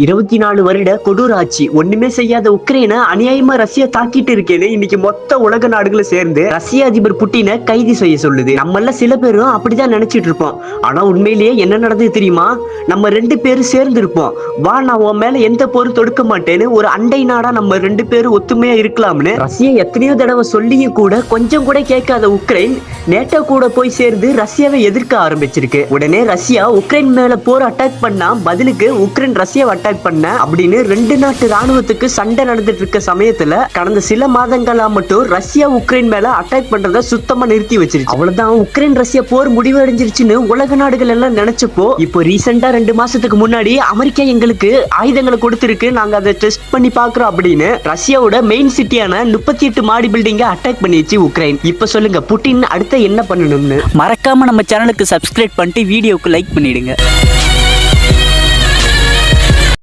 24 வருட கொடூர ஆட்சி, ஒண்ணுமே செய்யாத உக்ரைனை அநியாயமா ரஷ்யா தாக்கிட்டு இருக்கேன்னு இன்னைக்கு மொத்த உலக நாடுகளும் சேர்ந்து ரஷ்ய அதிபர் புட்டினை கைது செய்ய சொல்லுது. நம்மள சில பேரும் அப்படிதான் நினைச்சிட்டு இருப்போம். ஆனா உண்மையிலேயே என்ன நடந்தது தெரியுமா? நம்ம 2 பேரும் சேர்ந்து இருப்போம். வா, நான் உன் மேல எந்த போரும் தொடுக்க மாட்டேன்னு ஒரு அண்டை நாடா நம்ம 2 பேரும் ஒத்துமையா இருக்கலாம்னு ரஷ்யா எத்தனையோ தடவை சொல்லியும் கூட கொஞ்சம் கூட கேட்காத உக்ரைன் நேட்டோ கூட போய் சேர்ந்து ரஷ்யாவை எதிர்க்க ஆரம்பிச்சிருக்கு. உடனே ரஷ்யா உக்ரைன் மேல போர் அட்டாக் பண்ணா பதிலுக்கு உக்ரைன் ரஷ்யாவை அட்டாக் பண்ண அப்படின்னு 2 நாட்டு ராணுவத்துக்கு சண்டை நடந்துட்டு இருக்க சமயத்துல கடந்த சில மாதங்களா மட்டும் ரஷ்யா உக்ரைன் மேல அட்டாக் பண்றத சுத்தமா நிறுத்தி வச்சிருச்சு. அவ்வளவுதான், உக்ரைன் ரஷ்யா போர் முடிவு அடைஞ்சிருச்சுன்னு உலக நாடுகள் எல்லாம் நினைச்சப்போ இப்போ ரீசெண்டா 2 மாசத்துக்கு முன்னாடி அமெரிக்கா எங்களுக்கு ஆயுதங்களை கொடுத்திருக்கு, நாங்க அதை டெஸ்ட் பண்ணி பாக்குறோம் அப்படின்னு ரஷ்யாவோட மெயின் சிட்டியான 38 மாடி பில்டிங்க அட்டாக் பண்ணிடுச்சு உக்ரைன். இப்ப சொல்லுங்க, புட்டின் அடுத்த என்ன பண்ணணும்னு? மறக்காம நம்ம சேனலுக்கு சப்ஸ்கிரைப் பண்ணிட்டு வீடியோக்கு லைக் பண்ணிடுங்க.